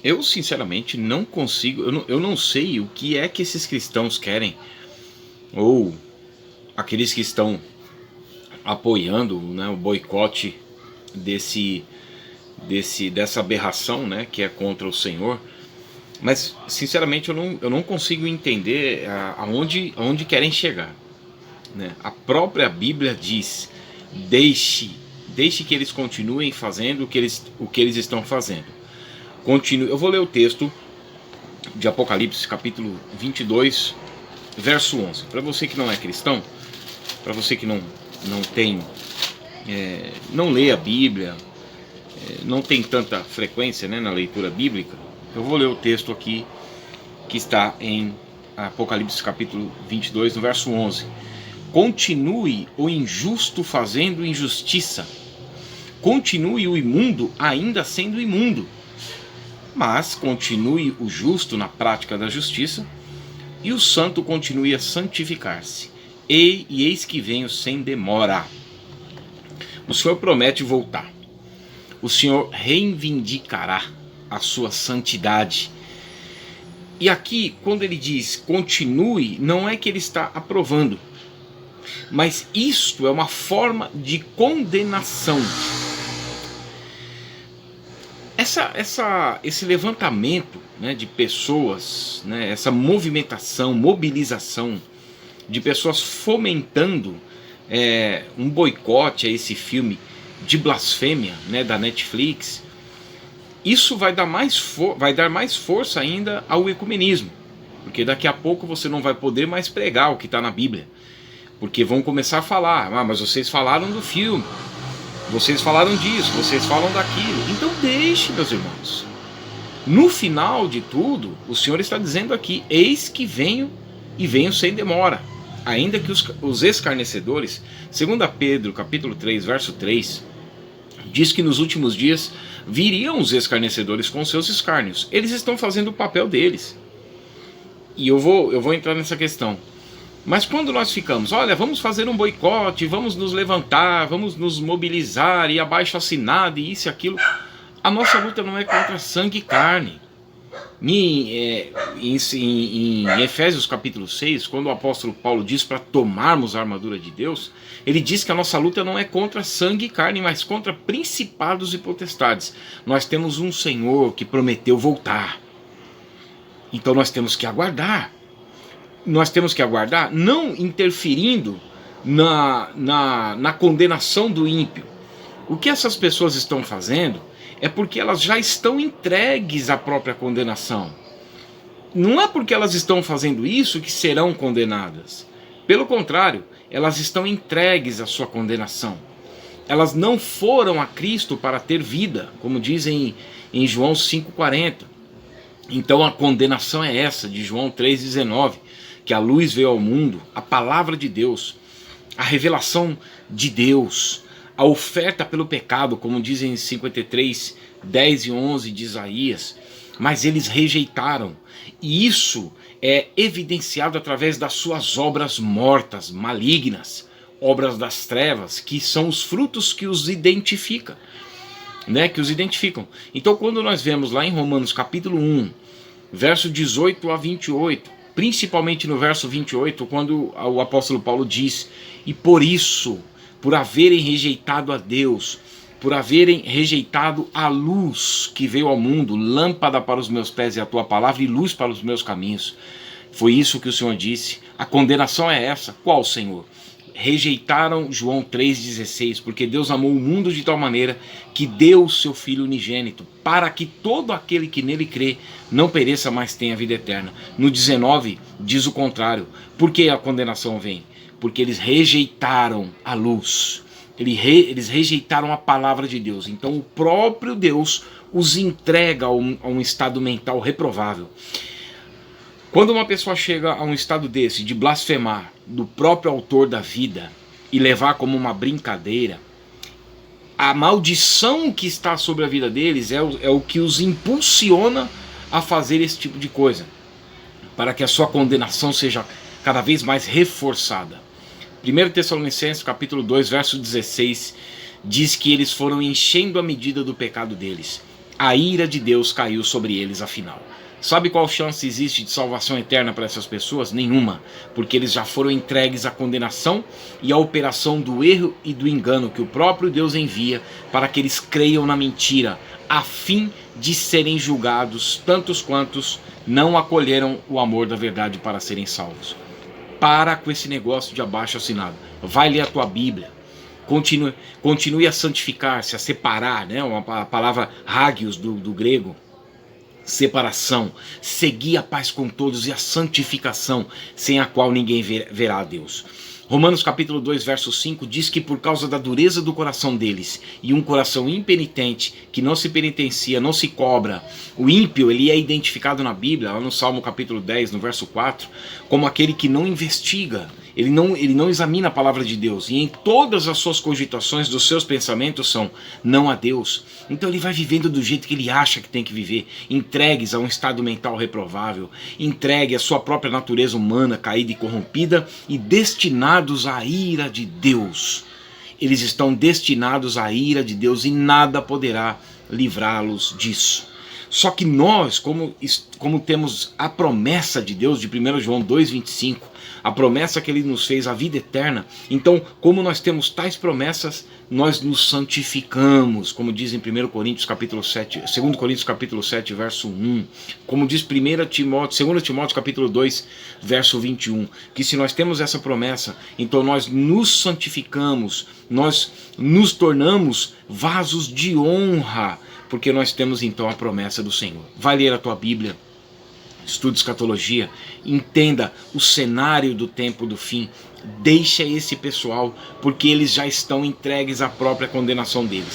Eu sinceramente não consigo, eu não sei o que é que esses cristãos querem, ou aqueles que estão apoiando, né, o boicote dessa aberração, né, que é contra o Senhor. Mas sinceramente eu não consigo entender aonde querem chegar, né? A própria Bíblia diz: deixe que eles continuem fazendo o que eles estão fazendo. Continue. Eu vou ler o texto de Apocalipse, capítulo 22, verso 11. Para você que não é cristão, para você que não tem, não lê a Bíblia, não tem tanta frequência, né, na leitura bíblica, eu vou ler o texto aqui que está em Apocalipse capítulo 22, no verso 11. Continue o injusto fazendo injustiça, continue o imundo ainda sendo imundo, mas continue o justo na prática da justiça, e o santo continue a santificar-se. E eis que venho sem demora. O Senhor promete voltar. O Senhor reivindicará a sua santidade. E aqui, quando ele diz continue, não é que ele está aprovando, mas isto é uma forma de condenação. Esse levantamento, né, de pessoas, né, essa movimentação, mobilização de pessoas fomentando um boicote a esse filme de blasfêmia, né, da Netflix, isso vai dar mais força ainda ao ecumenismo, porque daqui a pouco você não vai poder mais pregar o que está na Bíblia, porque vão começar a falar: mas vocês falaram do filme, vocês falaram disso, vocês falam daquilo. Então deixe, meus irmãos. No final de tudo, o Senhor está dizendo aqui: eis que venho e venho sem demora. Ainda que os escarnecedores, 2 Pedro capítulo 3, verso 3, diz que nos últimos dias viriam os escarnecedores com seus escárnios. Eles estão fazendo o papel deles. E eu vou entrar nessa questão. Mas quando nós ficamos: olha, vamos fazer um boicote, vamos nos levantar, vamos nos mobilizar, e abaixo assinado, e isso e aquilo, a nossa luta não é contra sangue e carne. Em Efésios capítulo 6, quando o apóstolo Paulo diz para tomarmos a armadura de Deus, ele diz que a nossa luta não é contra sangue e carne, mas contra principados e potestades. Nós temos um Senhor que prometeu voltar. Então nós temos que aguardar. Nós temos que aguardar, não interferindo na condenação do ímpio. O que essas pessoas estão fazendo é porque elas já estão entregues à própria condenação. Não é porque elas estão fazendo isso que serão condenadas. Pelo contrário, elas estão entregues à sua condenação. Elas não foram a Cristo para ter vida, como dizem em João 5,40. Então a condenação é essa, de João 3,19, que a luz veio ao mundo, a palavra de Deus, a revelação de Deus, a oferta pelo pecado, como dizem em 53, 10 e 11 de Isaías, mas eles rejeitaram. E isso é evidenciado através das suas obras mortas, malignas, obras das trevas, que são os frutos que os identificam, né, que os identificam. Então quando nós vemos lá em Romanos capítulo 1, verso 18 a 28, principalmente no verso 28, quando o apóstolo Paulo diz: e por isso, por haverem rejeitado a Deus, por haverem rejeitado a luz que veio ao mundo, lâmpada para os meus pés é a tua palavra e luz para os meus caminhos. Foi isso que o Senhor disse. A condenação é essa. Qual, Senhor? Rejeitaram João 3,16, porque Deus amou o mundo de tal maneira que deu o seu Filho unigênito, para que todo aquele que nele crê não pereça, mas tenha vida eterna. No 19 diz o contrário. Por que a condenação vem? Porque eles rejeitaram a luz, eles rejeitaram a palavra de Deus. Então o próprio Deus os entrega a um estado mental reprovável. Quando uma pessoa chega a um estado desse, de blasfemar do próprio autor da vida e levar como uma brincadeira, a maldição que está sobre a vida deles é o que os impulsiona a fazer esse tipo de coisa, para que a sua condenação seja cada vez mais reforçada. 1 Tessalonicenses capítulo 2, verso 16, diz que eles foram enchendo a medida do pecado deles. a ira de Deus caiu sobre eles afinal. Sabe qual chance existe de salvação eterna para essas pessoas? Nenhuma, porque eles já foram entregues à condenação e à operação do erro e do engano que o próprio Deus envia para que eles creiam na mentira, a fim de serem julgados tantos quantos não acolheram o amor da verdade para serem salvos. Para com esse negócio de abaixo-assinado. Vai ler a tua Bíblia. Continue a santificar-se, a separar, né? A palavra hagios do grego. Separação, seguir a paz com todos e a santificação, sem a qual ninguém verá a Deus. Romanos capítulo 2, verso 5 diz que por causa da dureza do coração deles e um coração impenitente, que não se penitencia, não se cobra, o ímpio ele é identificado na Bíblia, lá no Salmo capítulo 10, no verso 4, como aquele que não investiga, ele não examina a palavra de Deus, e em todas as suas cogitações dos seus pensamentos são não a Deus. Então ele vai vivendo do jeito que ele acha que tem que viver, entregues a um estado mental reprovável, entregue à sua própria natureza humana caída e corrompida e destinados à ira de Deus. Eles estão destinados à ira de Deus e nada poderá livrá-los disso. Só que nós, como temos a promessa de Deus de 1 João 2,25, a promessa que ele nos fez, a vida eterna, então como nós temos tais promessas, nós nos santificamos, como diz em 2 Coríntios capítulo 7, verso 1, como diz 2 Timóteo capítulo 2, verso 21, que se nós temos essa promessa, então nós nos santificamos, nós nos tornamos vasos de honra, porque nós temos então a promessa do Senhor. Vai ler a tua Bíblia, estude escatologia, entenda o cenário do tempo do fim, deixa esse pessoal, porque eles já estão entregues à própria condenação deles.